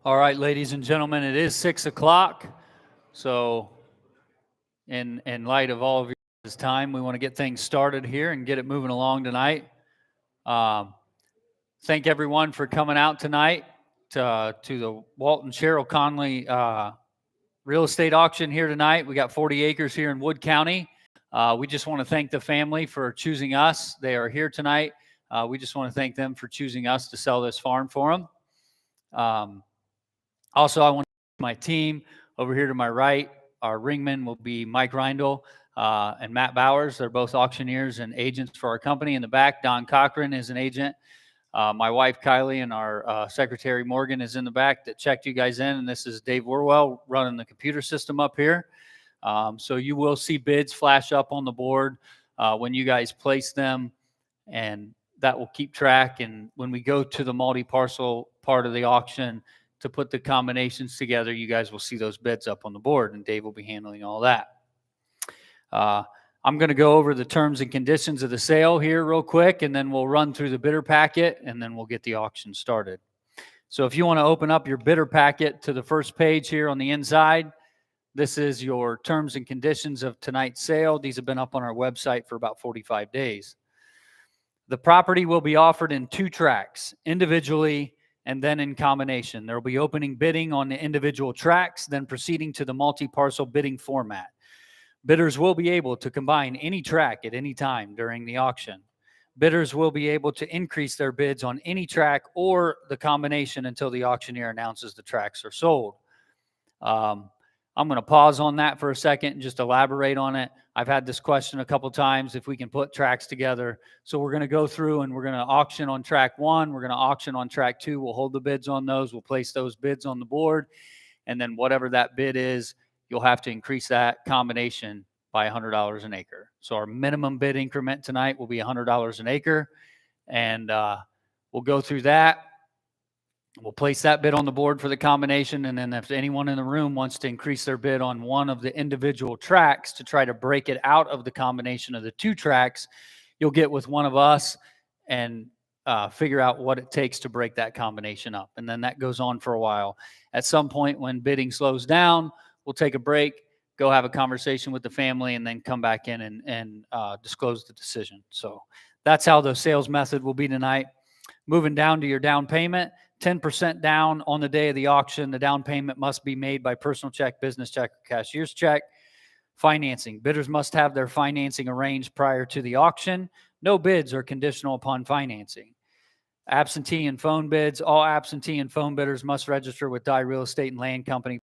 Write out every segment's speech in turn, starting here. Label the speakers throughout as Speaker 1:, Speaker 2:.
Speaker 1: All right, ladies and gentlemen, it is 6 o'clock. So in light of all of your time, we want to get things started here and get it moving along tonight. Thank everyone for coming out tonight to the Walton Cheryl Conley real estate auction here tonight. We got 40 acres here in Wood County. We just want to thank the family for choosing us. They are here tonight. We just want to thank them for choosing us to sell this farm for them. Also, I want to thank my team over here to my right. Our ringman will be Mike Reindl and Matt Bowers. They're both auctioneers and agents for our company. In the back, Don Cochran is an agent. My wife, Kylie, and our secretary, Morgan, is in the back that checked you guys in. And this is Dave Orwell running the computer system up here. So you will see bids flash up on the board when you guys place them, and that will keep track. And when we go to the multi-parcel part of the auction to put the combinations together, you guys will see those bids up on the board, and Dave will be handling all that. I'm going to go over the terms and conditions of the sale here real quick, and then we'll run through the bidder packet, and then we'll get the auction started. So if you want to open up your bidder packet to the first page here on the inside, this is your terms and conditions of tonight's sale. These have been up on our website for about 45 days. The property will be offered in 2 tracks, individually and then in combination. There will be opening bidding on the individual tracks, then proceeding to the multi-parcel bidding format. Bidders will be able to combine any track at any time during the auction. Bidders will be able to increase their bids on any track or the combination until the auctioneer announces the tracks are sold. I'm going to pause on that for a second and just elaborate on it. I've had this question a couple times, if we can put tracks together. So we're going to go through and we're going to auction on track 1. We're going to auction on track 2. We'll hold the bids on those. We'll place those bids on the board. And then whatever that bid is, you'll have to increase that combination by $100 an acre. So our minimum bid increment tonight will be $100 an acre. And we'll go through that. We'll place that bid on the board for the combination, and then if anyone in the room wants to increase their bid on one of the individual tracks to try to break it out of the combination of the 2 tracks, you'll get with one of us and figure out what it takes to break that combination up. And then that goes on for a while. At some point when bidding slows down, we'll take a break, go have a conversation with the family, and then come back in and disclose the decision. So that's how the sales method will be tonight. Moving down to your down payment, 10% down on the day of the auction. The down payment must be made by personal check, business check, or cashier's check. Financing. Bidders must have their financing arranged prior to the auction. No bids are conditional upon financing. Absentee and phone bids. All absentee and phone bidders must register with Dye Real Estate and Land Company.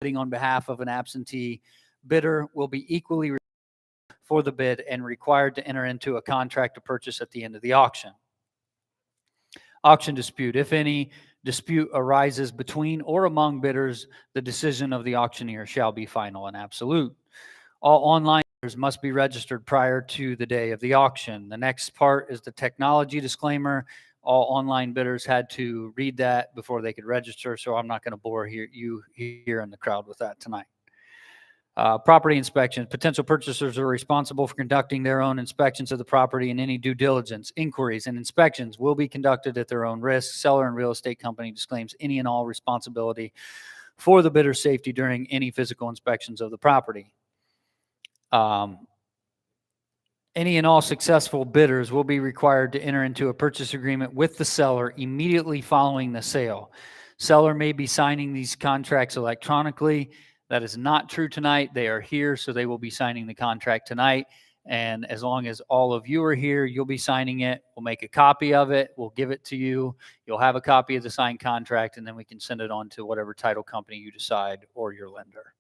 Speaker 1: Bidding on behalf of an absentee bidder will be equally for the bid and required to enter into a contract to purchase at the end of the auction. Auction dispute. If any dispute arises between or among bidders, the decision of the auctioneer shall be final and absolute. All online bidders must be registered prior to the day of the auction. The next part is the technology disclaimer. All online bidders had to read that before they could register, so I'm not going to bore you here in the crowd with that tonight. Property inspections. Potential purchasers are responsible for conducting their own inspections of the property, and any due diligence, inquiries, and inspections will be conducted at their own risk. Seller and real estate company disclaims any and all responsibility for the bidder's safety during any physical inspections of the property. Any and all successful bidders will be required to enter into a purchase agreement with the seller immediately following the sale. Seller may be signing these contracts electronically. That is not true tonight. They are here, so they will be signing the contract tonight. And as long as all of you are here, you'll be signing it. We'll make a copy of it. We'll give it to you. You'll have a copy of the signed contract, and then we can send it on to whatever title company you decide or your lender.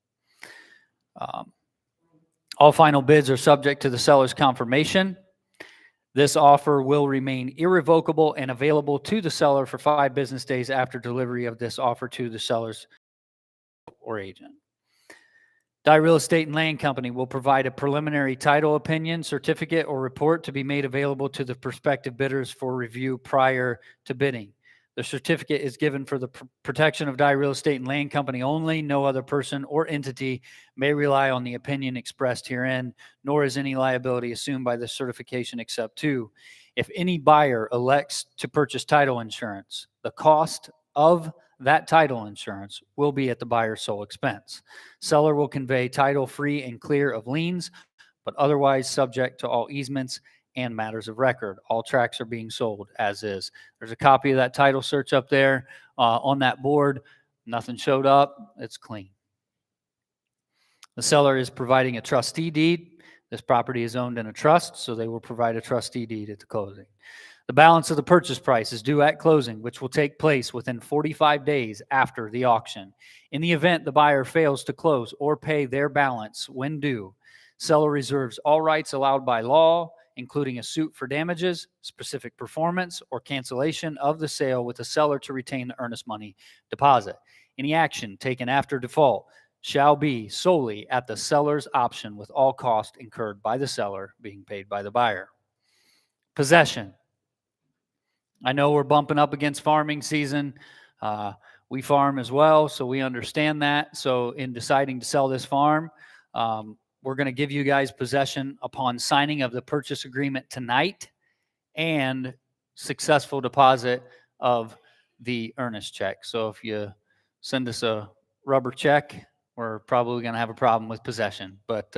Speaker 1: All final bids are subject to the seller's confirmation. This offer will remain irrevocable and available to the seller for 5 business days after delivery of this offer to the seller's or agent. Dye Real Estate and Land Company will provide a preliminary title opinion, certificate, or report to be made available to the prospective bidders for review prior to bidding. The certificate is given for the protection of Dye Real Estate and Land Company only. No other person or entity may rely on the opinion expressed herein, nor is any liability assumed by the certification except to, if any buyer elects to purchase title insurance, the cost of that title insurance will be at the buyer's sole expense. Seller will convey title free and clear of liens, but otherwise subject to all easements and matters of record. All tracts are being sold as is. There's a copy of that title search up there on that board. Nothing showed up. It's clean. The seller is providing a trustee deed. This property is owned in a trust, so they will provide a trustee deed at the closing. The balance of the purchase price is due at closing, which will take place within 45 days after the auction. In the event the buyer fails to close or pay their balance when due, seller reserves all rights allowed by law, including a suit for damages, specific performance, or cancellation of the sale with the seller to retain the earnest money deposit. Any action taken after default shall be solely at the seller's option, with all costs incurred by the seller being paid by the buyer. Possession. I know we're bumping up against farming season. We farm as well, so we understand that. So in deciding to sell this farm, we're going to give you guys possession upon signing of the purchase agreement tonight and successful deposit of the earnest check. So if you send us a rubber check, we're probably going to have a problem with possession. But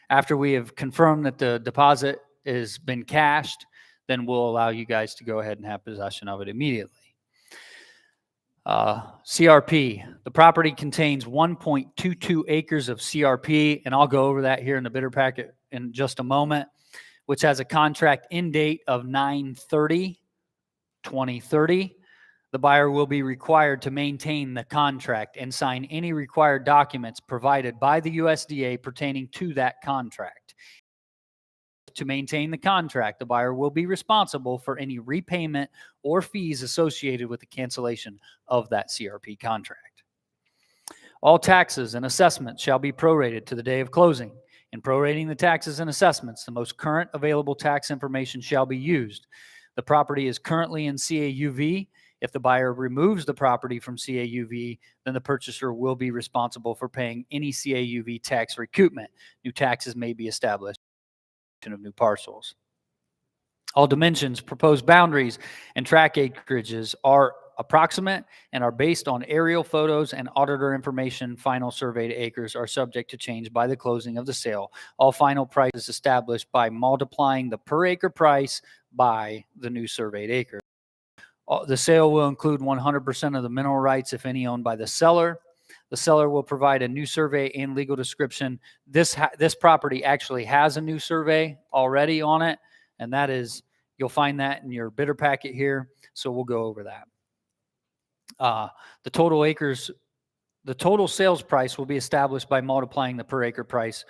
Speaker 1: after we have confirmed that the deposit has been cashed, then we'll allow you guys to go ahead and have possession of it immediately. CRP. The property contains 1.22 acres of CRP, and I'll go over that here in the bidder packet in just a moment, which has a contract end date of 9/30/2030. The buyer will be required to maintain the contract and sign any required documents provided by the USDA pertaining to that contract. To maintain the contract, the buyer will be responsible for any repayment or fees associated with the cancellation of that CRP contract. All taxes and assessments shall be prorated to the day of closing. In prorating the taxes and assessments, the most current available tax information shall be used. The property is currently in CAUV. If the buyer removes the property from CAUV, then the purchaser will be responsible for paying any CAUV tax recoupment. New taxes may be established of new parcels. All dimensions, proposed boundaries, and tract acreages are approximate and are based on aerial photos and auditor information. Final surveyed acres are subject to change by the closing of the sale. All final price is established by multiplying the per acre price by the new surveyed acre. The sale will include 100% of the mineral rights, if any, owned by the seller. The seller will provide a new survey and legal description. This property actually has a new survey already on it, and that is, you'll find that in your bidder packet here, so we'll go over that. The total sales price will be established by multiplying the per acre price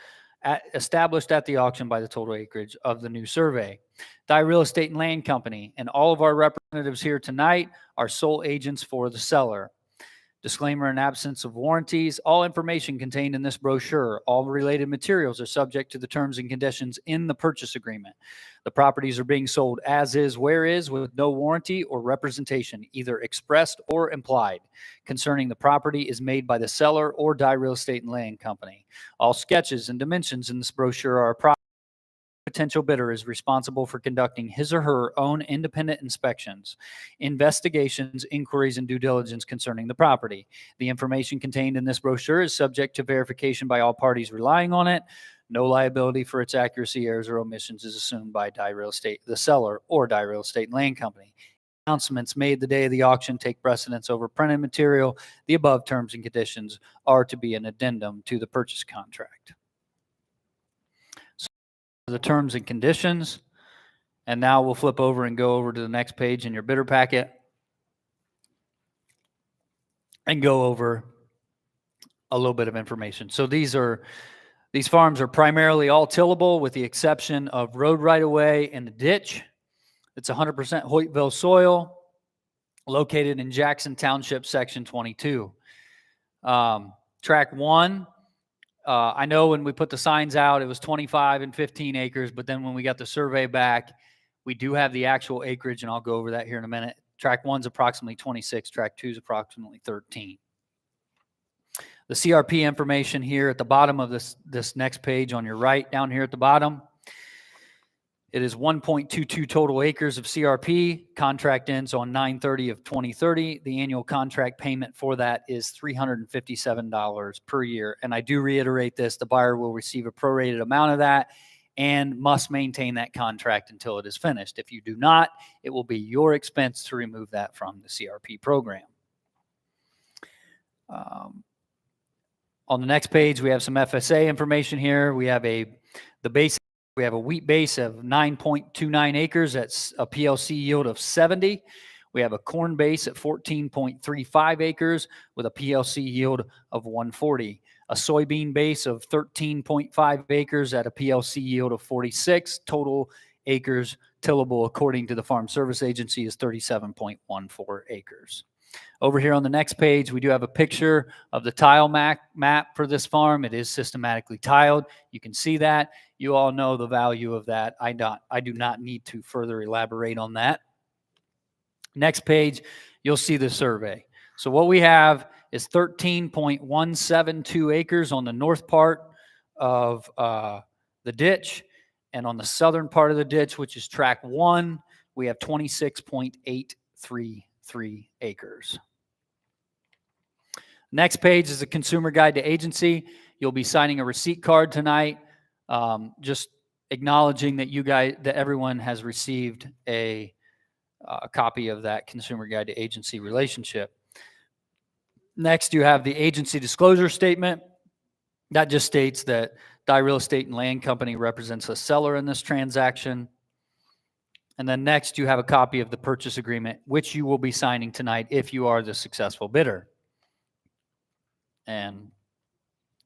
Speaker 1: established at the auction by the total acreage of the new survey. Dye Real Estate and Land Company and all of our representatives here tonight are sole agents for the seller. Disclaimer: in absence of warranties, all information contained in this brochure, all related materials are subject to the terms and conditions in the purchase agreement. The properties are being sold as is, where is, with no warranty or representation, either expressed or implied, concerning the property is made by the seller or Dye Real Estate and Land Company. All sketches and dimensions in this brochure are approximate. Potential bidder is responsible for conducting his or her own independent inspections, investigations, inquiries, and due diligence concerning the property. The information contained in this brochure is subject to verification by all parties relying on it. No liability for its accuracy, errors, or omissions is assumed by Dye Real Estate, the seller, or Dye Real Estate and Land Company. Announcements made the day of the auction take precedence over printed material. The above terms and conditions are to be an addendum to the purchase contract. The terms and conditions, and now we'll flip over and go over to the next page in your bidder packet and go over a little bit of information. So these farms are primarily all tillable with the exception of road right-of-way and the ditch. It's 100% Hoytville soil located in Jackson Township, Section 22. Tract 1, I know when we put the signs out, it was 25 and 15 acres, but then when we got the survey back, we do have the actual acreage, and I'll go over that here in a minute. Tract 1 is approximately 26, Tract 2 is approximately 13. The CRP information here at the bottom of this next page on your right, down here at the bottom. It is 1.22 total acres of CRP. Contract ends on 9/30 of 2030. The annual contract payment for that is $357 per year. And I do reiterate this, the buyer will receive a prorated amount of that and must maintain that contract until it is finished. If you do not, it will be your expense to remove that from the CRP program. On the next page, we have some FSA information here. We have the base. We have a wheat base of 9.29 acres. That's a PLC yield of 70. We have a corn base at 14.35 acres with a PLC yield of 140. A soybean base of 13.5 acres at a PLC yield of 46. Total acres tillable according to the Farm Service Agency is 37.14 acres. Over here on the next page, we do have a picture of the tile map for this farm. It is systematically tiled. You can see that. You all know the value of that. I do not need to further elaborate on that. Next page, you'll see the survey. So what we have is 13.172 acres on the north part of the ditch. And on the southern part of the ditch, which is track 1, we have 26.833 acres. Next page is a consumer guide to agency. You'll be signing a receipt card tonight, just acknowledging that everyone has received a copy of that consumer guide to agency relationship. Next, you have the agency disclosure statement. That just states that Dye Real Estate and Land Company represents a seller in this transaction. And then next, you have a copy of the purchase agreement, which you will be signing tonight if you are the successful bidder. And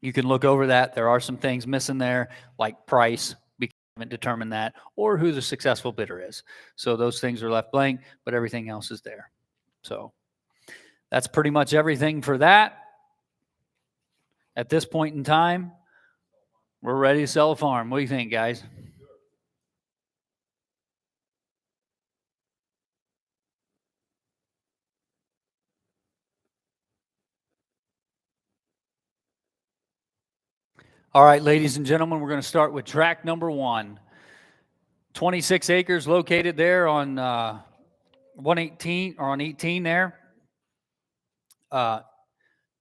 Speaker 1: you can look over that. There are some things missing there, like price. We haven't determined that, or who the successful bidder is. So those things are left blank, but everything else is there. So that's pretty much everything for that. At this point in time, we're ready to sell a farm. What do you think, guys? All right, ladies and gentlemen, we're going to start with track number 1. 26 acres located there on 118 or on 18 there. We're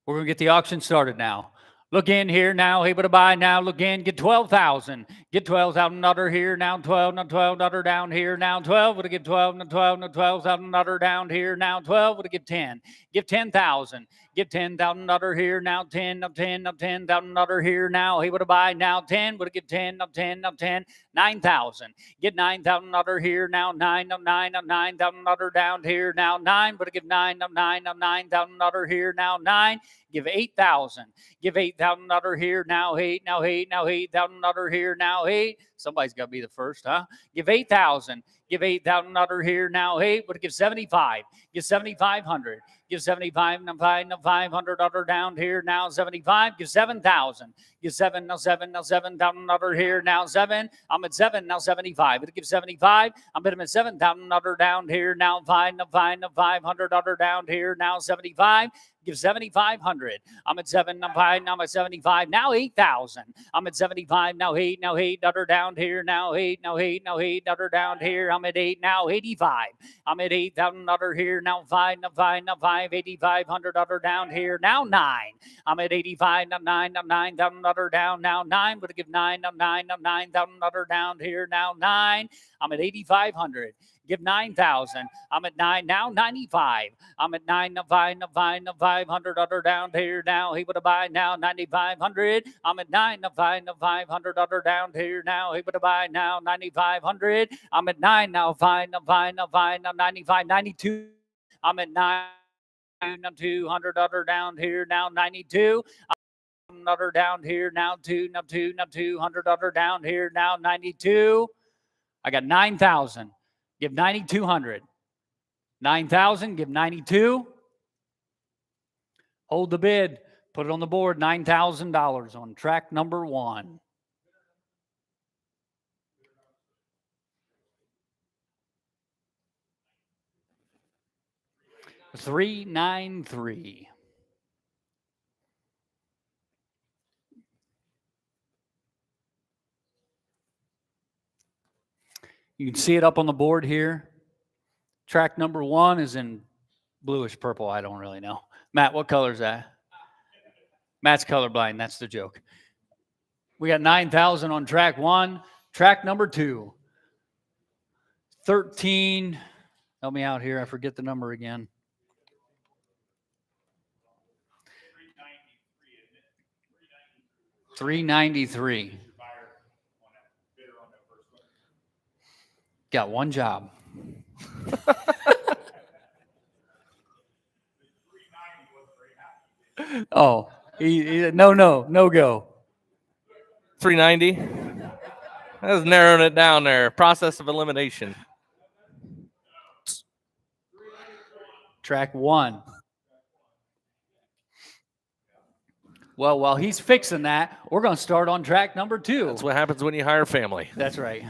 Speaker 1: going to get the auction started now. Look in here now, able to buy now. Look in, get 12,000. Get 12,000 under here now. 12, now 12 under down here now. 12 would get 12, now 12, now 12,000 under down here now. 12 would get 10. Give 10,000. Give 10,000 under here now. 10, now 10, now 10,000 under here now. Able to buy now. 10 would give 10, now 10, now 10. 9,000. Get 9,000 under here now. 9, now 9, now 9,000 under down here now. 9 would give 9, now 9, now 9,000 under here now. 9. Give 8,000. Give 8,000 under here now. 8, now 8, now 8,000 under here now. 8. Somebody's got to be the first, huh? Give 8,000. Give 8,000 under here now. 8 would give 75. Give 7,500. Give 75, now 5, now 500 under down here now. 75. Give 7,000. Give 7, now 7, now 7,000 under here now. 7. I'm at 7, now 75. It'll give 75. I'm at 7,000 under down here now. 5, now 5, now 500 under down here now. 75. Give 7,500. I'm at 7, now 5, now I'm at 75. Now 8,000. I'm at 75, now 8, now 8 under down here now. 8, now 8, now 8 under down here. I'm at 8, now 85. I'm at 8,000 under here now. 5, now 5, now 5, 8,500 under down here now. 9. I'm at 85, now 9, now 9,000 under down now. 9 would give 9, now 9, now 9,000 under down here now. 9. I'm at 8,500. Give 9,000. I'm at 9 now. 95. I'm at 9 now. 5 now. 5 now. 500 under down here now. He would buy now. 9,500. I'm at 9 now. 5 now. 500 under down here now. He would buy now. 9,500. I'm at 9 now. 5 now. 5 now. 5 now. 95. 92. I'm at 9 now. 200 under down here now. 92. Under down here now. 2 now. 2 now. 200 under down here now. 92. I got 9,000. Give 9,200. 9,000, give 92. Hold the bid. Put it on the board, $9,000 on track number 1. $393. You can see it up on the board here. Track number 1 is in bluish purple. I don't really know. Matt, what color is that? Matt's colorblind. That's the joke. We got 9,000 on track 1. Track number 2. 13. Help me out here. I forget the number again. 393. Got one job. Oh, no go.
Speaker 2: 390. That was narrowing it down there. Process of elimination.
Speaker 1: Track 1. Well, while he's fixing that, we're going to start on track number 2.
Speaker 2: That's what happens when you hire family.
Speaker 1: That's right.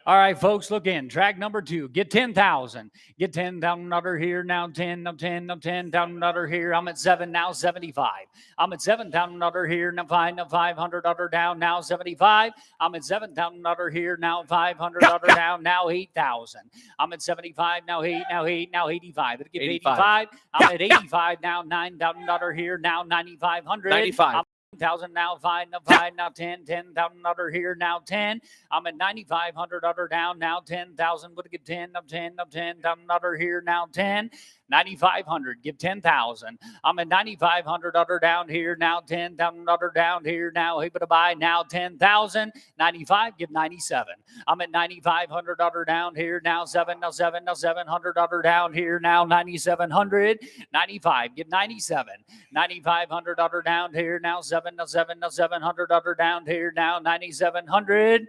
Speaker 1: All right, folks, look in. Track number 2. Get 10,000. Get 10,000 under here. Now 10, now 10, now 10,000 under here. I'm at 7, now 75. I'm at 7,000 under here. Now 5, now 500 under down. Now 75. I'm at 7,000 under here. Now 500 under down. Now 8,000. I'm at 75. Now 8, now 8, now 85. It'll give 85. I'm at 85 now. 9,000 under here. Now 9,500.
Speaker 2: 95.
Speaker 1: 1,000 now, 5, now 5, now 10, 10,000 under here, now 10. I'm at 9,500 under down, now 10,000. Would give 10, now 10, now 10,000 under here, now 10. 9,500, give 10,000. I'm at 9,500 under down here, now 10,000 under down here, now able to buy, now 10,000. 95, give 97. I'm at 9,500 under down here, now 7, now 7, now 700 under down here, now 9,700. 95, give 97. 9,500 under down here, now 7, now 7, now 700 under down here, now 9,700.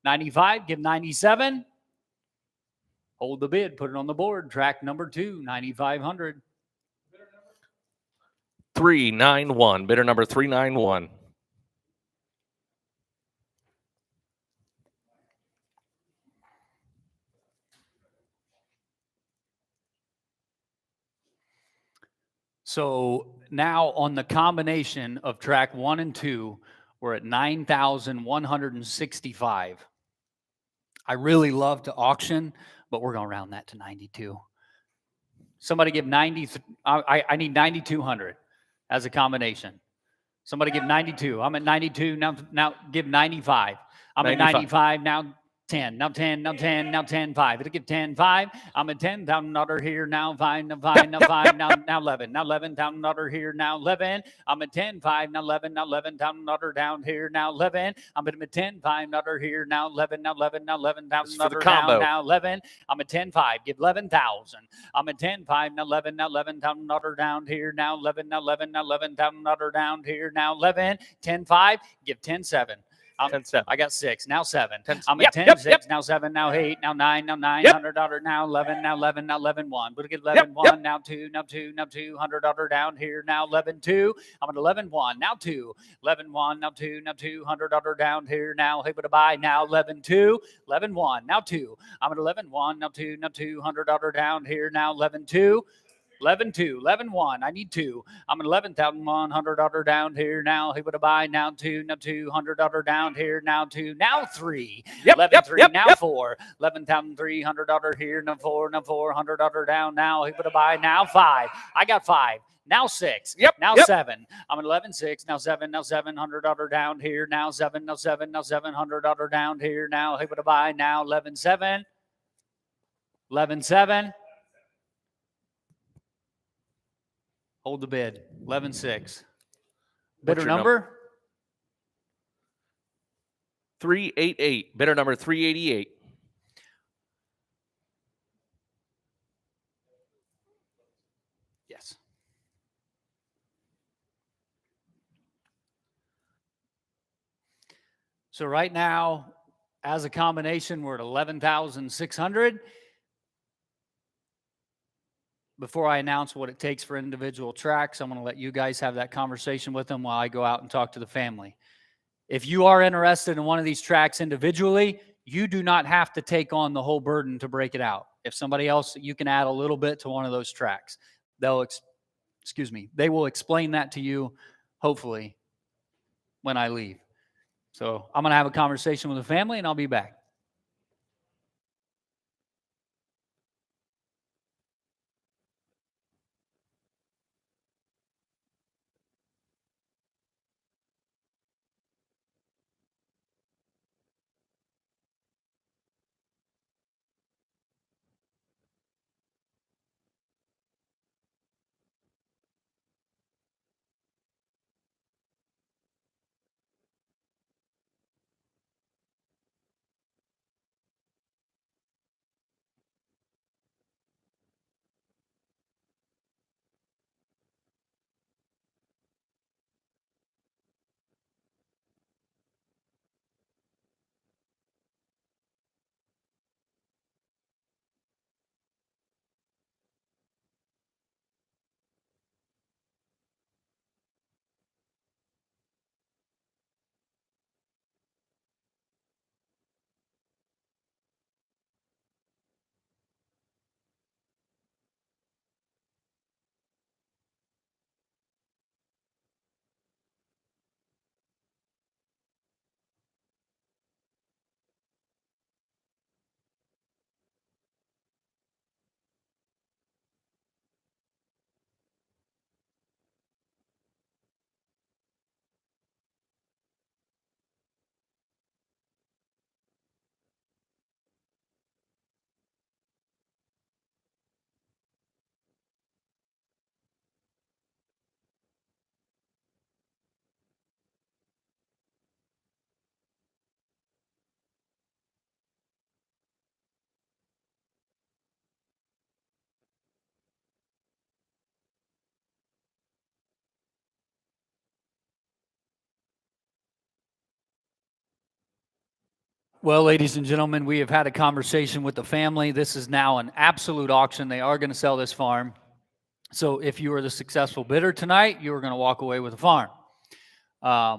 Speaker 1: 95, give 97. Hold the bid, put it on the board. Track number 2, 9,500.
Speaker 2: 391. Bidder number 391.
Speaker 1: So now on the combination of track 1 and 2, we're at 9,165. I really love to auction, but we're going to round that to 92. Somebody give 90. I need 9,200 as a combination. Somebody give 92. I'm at 92. Now give 95. I'm 95. At 95 now. 10, now 10, now 10, now 10, 5. It'll give 10, 5. I'm at 10,000 under here, now 5, now 5, now 5, now 11. Now 11,000 under here, now 11. I'm at 10, 5, now 11, now 11,000 under down here, now 11. I'm at 10, 5 under here, now 11, now 11, now 11,000 under down, now 11. I'm at 10, 5, give 11,000. I'm at 10, 5, now 11, now 11,000 under down here, now 11, now 11, now 11,000 under down here, now 11. 10, 5, give 10, 7.
Speaker 2: 10, 7.
Speaker 1: I got 6, now 7.
Speaker 2: 10,
Speaker 1: I'm at 10, 6, now 7, now 8, now 9, now 900 dollar, now 11, now 11, now 11, 1. But get 11, 1, now 2, now 2, now 200 dollar down here, now 11, 2. I'm at 11, 1, now 2, 11, 1, now 2, now 200 dollar down here, now able to buy, now 11, 2, 11, 1, now 2. I'm at 11, 1, now 2, now 200 dollar down here, now 11, 2. 11, 2, 11, 1. I need 2. I'm at 11,100 under down here now. Able to buy now 2, now 200 under down here now 2, now 3. 11, 3, now 4. 11,300 under here now 4, now 400 under down now. Able to buy now 5. I got 5. Now 6. Now 7. I'm at 11, 6. Now 7. Now 700 under down here. Now 7. Now 7. Now 700 under down here. Now able to buy now 11, 7. 11, 7. Hold the bid. 11-6. Bidder number?
Speaker 2: 388. Bidder number 388.
Speaker 1: Yes. So right now, as a combination, we're at 11,600. Before I announce what it takes for individual tracks, I'm going to let you guys have that conversation with them while I go out and talk to the family. If you are interested in one of these tracks individually, you do not have to take on the whole burden to break it out. If somebody else, you can add a little bit to one of those tracks. They will explain that to you, hopefully, when I leave. So I'm going to have a conversation with the family, and I'll be back. Well, ladies and gentlemen, we have had a conversation with the family. This is now an absolute auction. They are going to sell this farm. So if you are the successful bidder tonight, you are going to walk away with a farm. I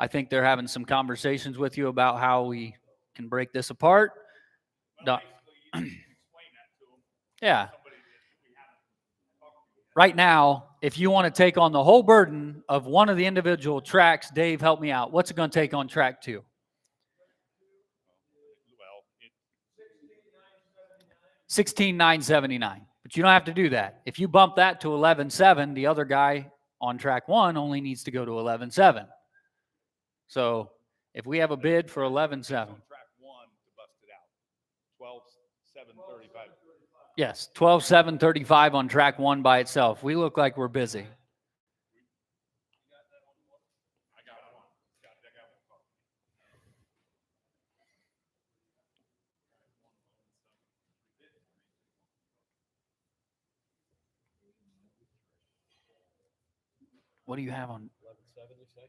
Speaker 1: think they're having some conversations with you about how we can break this apart. Yeah. Right now, if you want to take on the whole burden of one of the individual tracks, Dave, help me out. What's it going to take on track 2? 16,979. But you don't have to do that. If you bump that to 11,700, the other guy on track 1 only needs to go to 11,700. So if we have a bid for 11,700.
Speaker 3: Track 1 to bust it out. 12,735.
Speaker 1: Yes, 12,735 on track 1 by itself. We look like we're busy. What do you have on?
Speaker 3: 11,700, you say?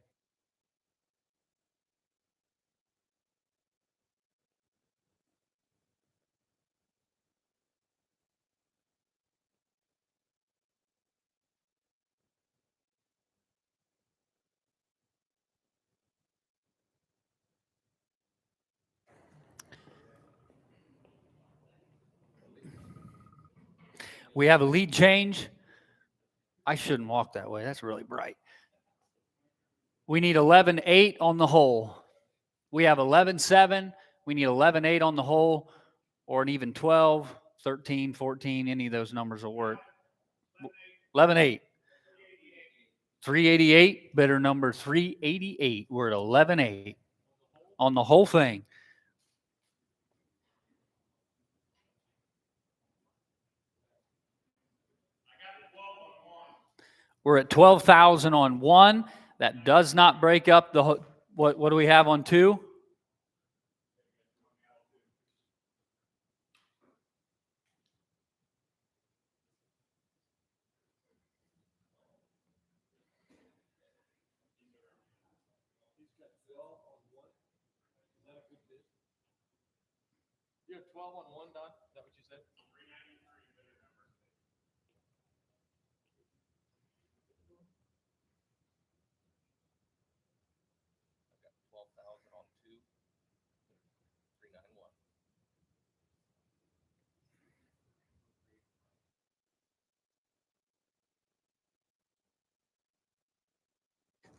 Speaker 1: We have a lead change. I shouldn't walk that way. That's really bright. We need 11,800 on the hole. We have 11,700. We need 11,800 on the hole, or an even 12, 13, 14. Any of those numbers will work. 11,800. 388. Bidder number 388. We're at 11,800 on the whole thing. We're at 12,000 on 1. That does not break up the what do we have on 2?
Speaker 3: You have 12 on 1, Don? Is that what you said? 12,000 on 2. 391.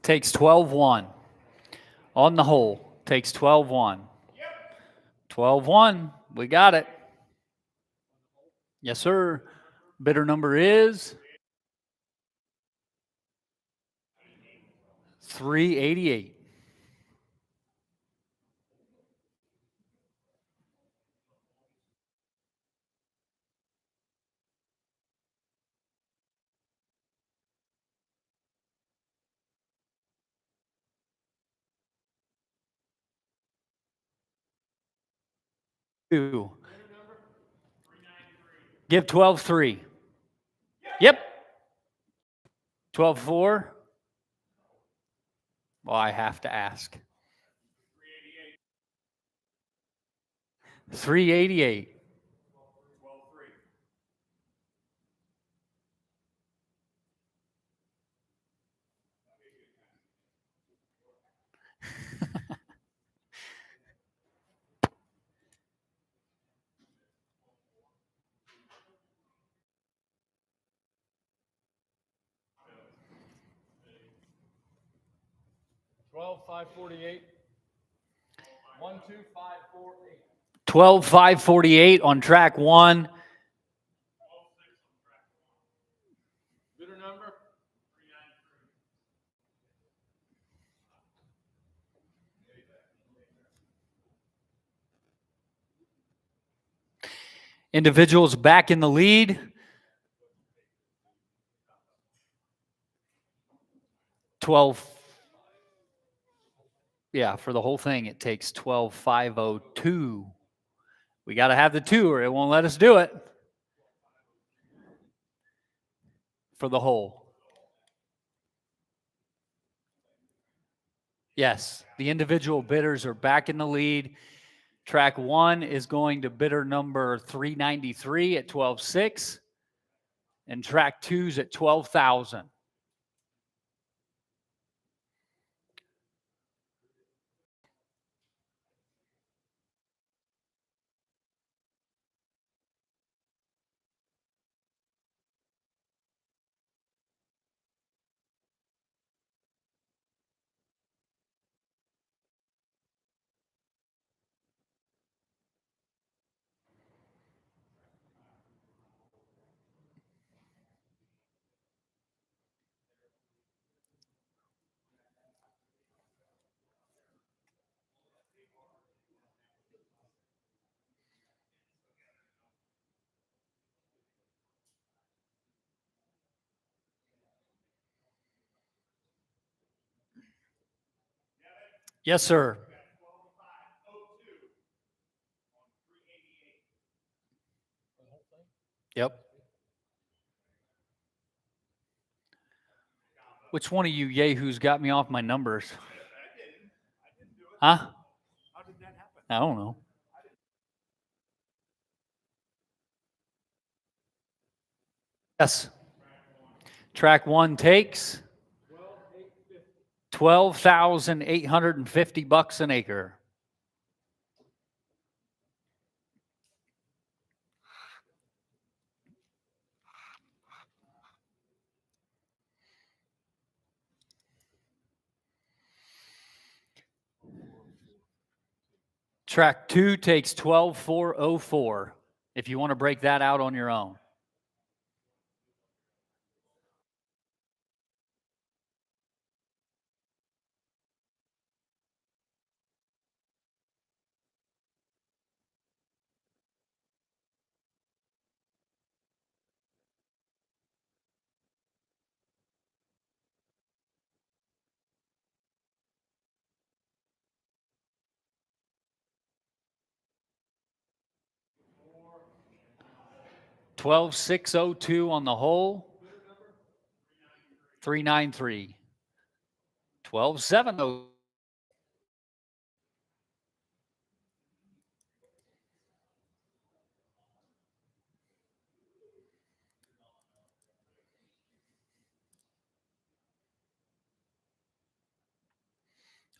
Speaker 1: Takes 12-1 on the hole. Takes 12-1. 12-1. We got it. Yes, sir. Bidder number is 388. Give 12-3. Yep. 12-4. Well, I have to ask. 388.
Speaker 3: $12,548. 12,548.
Speaker 1: 12,548 on track 1.
Speaker 3: Bidder number?
Speaker 1: Individuals back in the lead. 12. Yeah, for the whole thing, it takes 12,502. We got to have the 2 or it won't let us do it. For the whole. Yes, the individual bidders are back in the lead. Track 1 is going to bidder number 393 at 12.6, and track 2's at 12,000. Yes, sir. Yep. Which one of you yahoos got me off my numbers? Huh? I don't know. Yes. Track 1 takes $12,850 an acre. Track 2 takes 12,404. If you want to break that out on your own. $12,602 on the whole. 393. 12,702.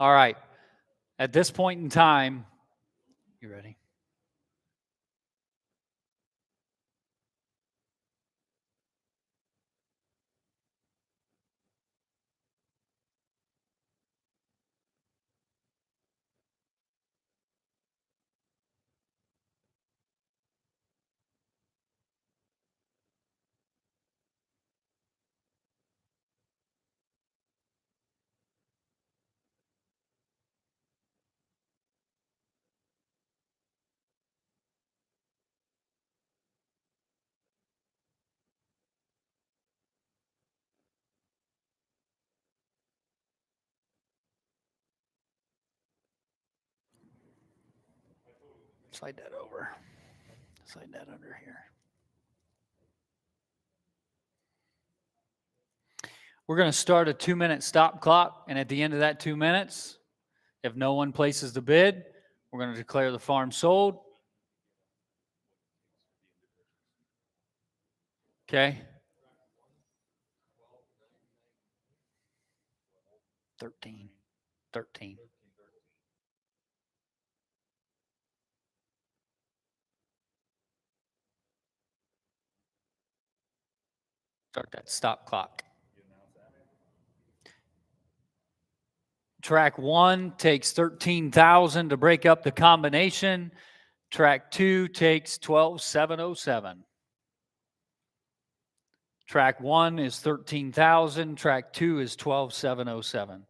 Speaker 1: All right. At this point in time, you ready? Slide that over. Slide that under here. We're going to start a 2-minute stop clock, and at the end of that 2 minutes, if no one places the bid, we're going to declare the farm sold. Okay. 13. Start that stop clock. Track 1 takes 13,000 to break up the combination. Track 2 takes 12,707. Track 1 is 13,000. Track 2 is 12,707.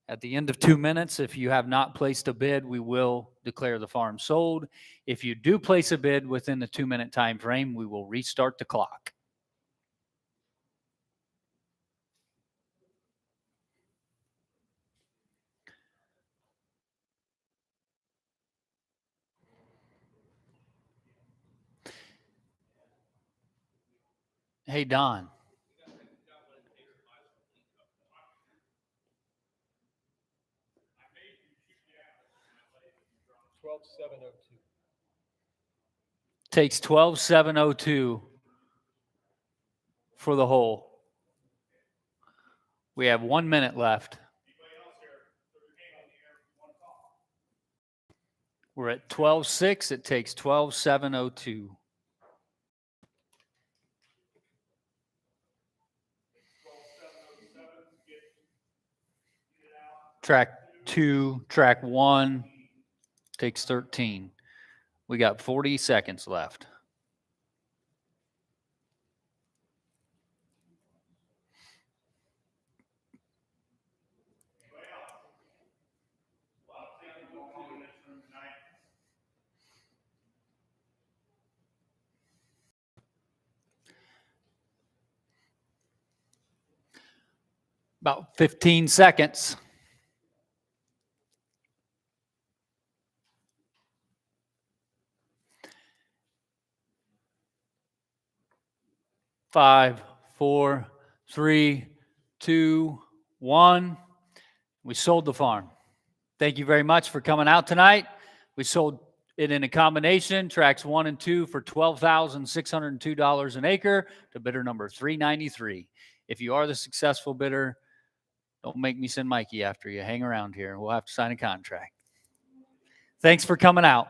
Speaker 1: At the end of 2 minutes, if you have not placed a bid, we will declare the farm sold. If you do place a bid within the 2-minute time frame, we will restart the clock. Hey, Don.
Speaker 3: 12,702.
Speaker 1: Takes 12,702 for the hole. We have 1 minute left. We're at 12.6. It takes 12.702. Track 2, track 1 takes 13. We got 40 seconds left. About 15 seconds. Five, four, three, two, one. We sold the farm. Thank you very much for coming out tonight. We sold it in a combination, tracks 1 and 2 for $12,602 an acre to bidder number 393. If you are the successful bidder, don't make me send Mikey after you. Hang around here. We'll have to sign a contract. Thanks for coming out.